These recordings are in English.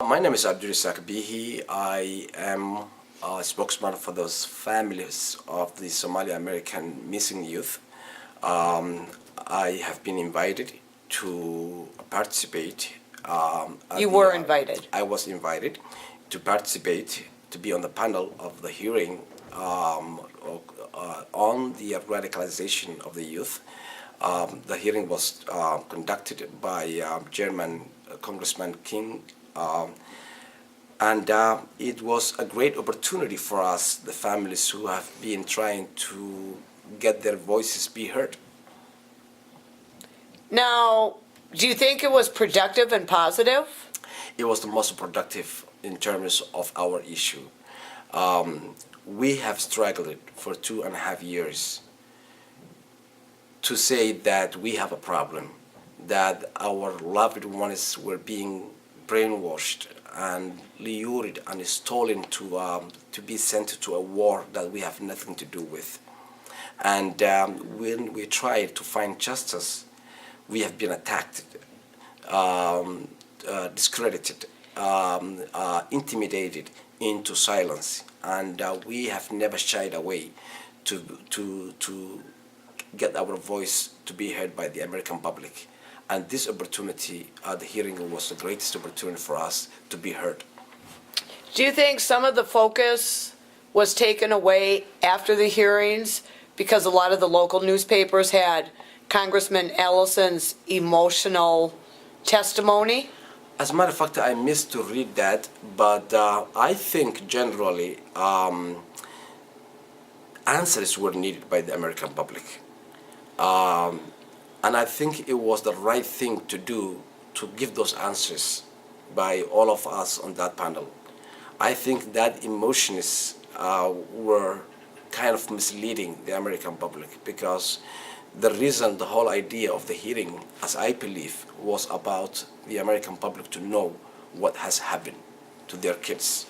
My name is Abdirizak Bihi. I am a spokesman for those families of the Somali American missing youth. I have been invited to participate. You were invited. I was invited to participate, to be on the panel of the hearing on the radicalization of the youth. The hearing was conducted by Chairman Congressman King, and it was a great opportunity for us, the families who have been trying to get their voices be heard. Now, do you think it was productive and positive? It was the most productive in terms of our issue. We have struggled for 2.5 years to say that we have a problem, that our loved ones were being brainwashed and lured and stolen to be sent to a war that we have nothing to do with. And when we tried to find justice, we have been attacked, discredited, intimidated into silence, and we have never shied away to get our voice to be heard by the American public. And this opportunity, the hearing, was the greatest opportunity for us to be heard. Do you think some of the focus was taken away after the hearings because a lot of the local newspapers had Congressman Allison's emotional testimony? As a matter of fact, I missed to read that, but I think generally answers were needed by the American public. And I think it was the right thing to do, to give those answers by all of us on that panel. I think that emotions were kind of misleading the American public, because the reason, the whole idea of the hearing, as I believe, was about the American public to know what has happened to their kids.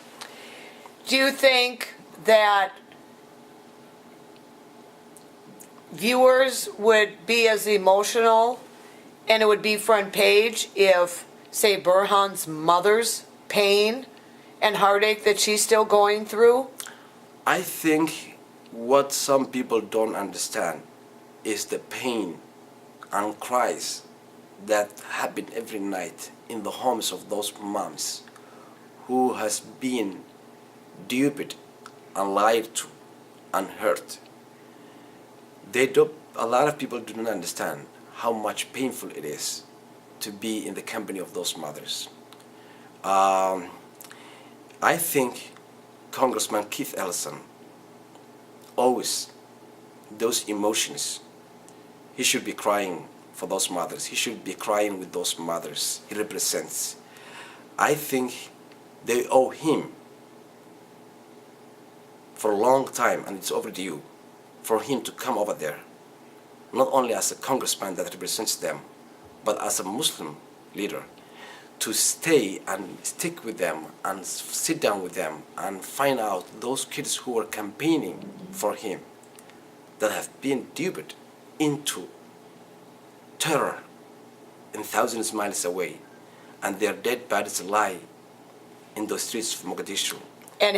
Do you think that viewers would be as emotional and it would be front page if, say, Burhan's mother's pain and heartache that she's still going through? I think what some people don't understand is the pain and cries that happen every night in the homes of those moms who has been duped and lied to and hurt. A lot of people do not understand how much painful it is to be in the company of those mothers. I think Congressman Keith Ellison, always those emotions, he should be crying for those mothers. He should be crying with those mothers he represents. I think they owe him for a long time, and it's overdue for him to come over there, not only as a congressman that represents them, but as a Muslim leader, to stay and stick with them and sit down with them and find out those kids who are campaigning for him, that have been duped into terror in thousands of miles away, and their dead bodies lie in the streets of Mogadishu. And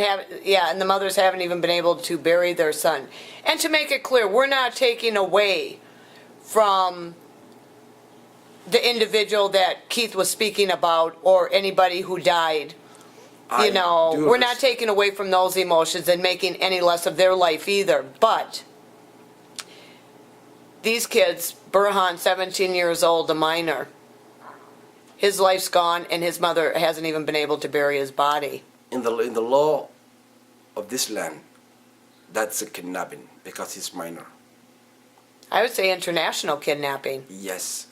the mothers haven't even been able to bury their son. And to make it clear, we're not taking away from the individual that Keith was speaking about or anybody who died. We're not taking away from those emotions and making any less of their life either. But these kids, Burhan, 17 years old, a minor, his life's gone, and his mother hasn't even been able to bury his body. In the law of this land, that's a kidnapping because he's minor. I would say international kidnapping. Yes.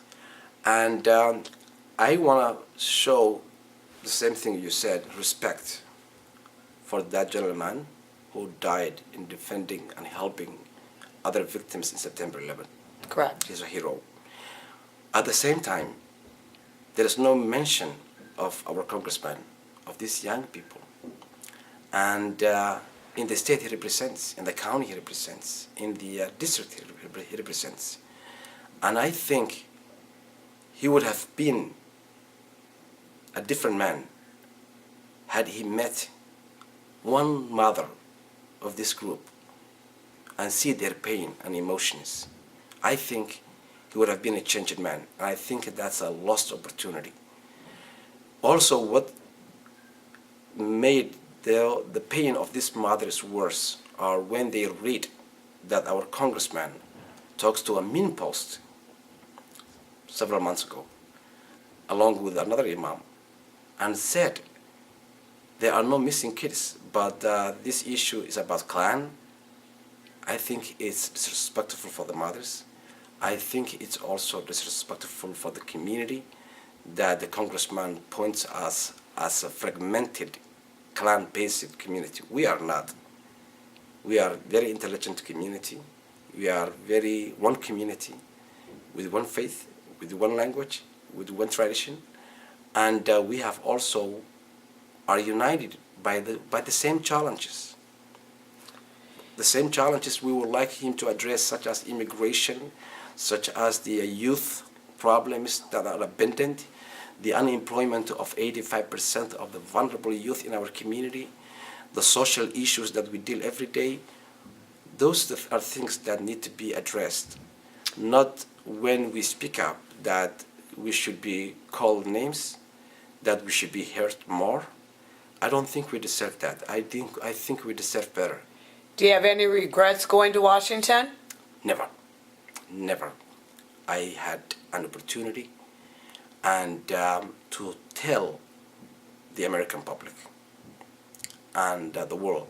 And I want to show the same thing you said, respect for that gentleman who died in defending and helping other victims in September 11th. Correct. He's a hero. At the same time, there is no mention of our congressman, of these young people. And in the state he represents, in the county he represents, in the district he represents. And I think he would have been a different man had he met one mother of this group and see their pain and emotions, I think he would have been a changed man. And I think that's a lost opportunity. Also, what made the pain of these mothers worse are when they read that our congressman talks to a mean post several months ago, along with another imam, and said there are no missing kids, but this issue is about clan. I think it's disrespectful for the mothers. I think it's also disrespectful for the community that the congressman points us as a fragmented, clan-based community. We are not. We are a very intelligent community. We are very one community with one faith, with one language, with one tradition, and we have also are united by the same challenges. The same challenges we would like him to address, such as immigration, such as the youth problems that are abundant, the unemployment of 85% of the vulnerable youth in our community, the social issues that we deal every day. Those are things that need to be addressed, not when we speak up that we should be called names, that we should be heard more. I don't think we deserve that. I think we deserve better. Do you have any regrets going to Washington? Never. Never. I had an opportunity and to tell the American public and the world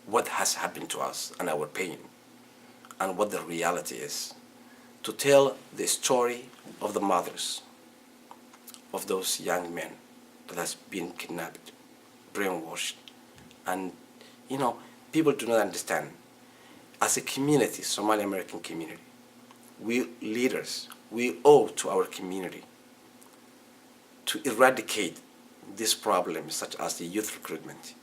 what has happened to us and our pain and what the reality is. To tell the story of the mothers of those young men that has been kidnapped, brainwashed, and people do not understand. As a community, Somali American community, we leaders, we owe to our community to eradicate these problems such as the youth recruitment.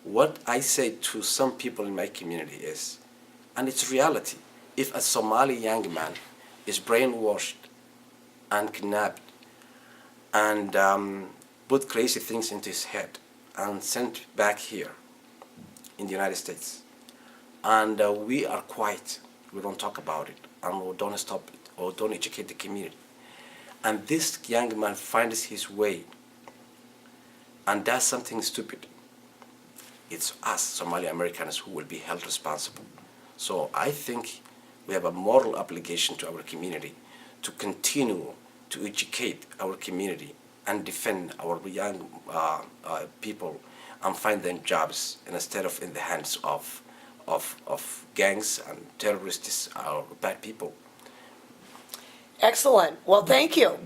What I say to some people in my community is, and it's reality, if a Somali young man is brainwashed and kidnapped and put crazy things into his head and sent back here in the United States, and we are quiet, we don't talk about it, and we don't stop it or don't educate the community, and this young man finds his way and does something stupid, it's us Somali Americans who will be held responsible. So I think we have a moral obligation to our community to continue to educate our community and defend our young people and find them jobs instead of in the hands of gangs and terrorists or bad people. Excellent. Well, thank you.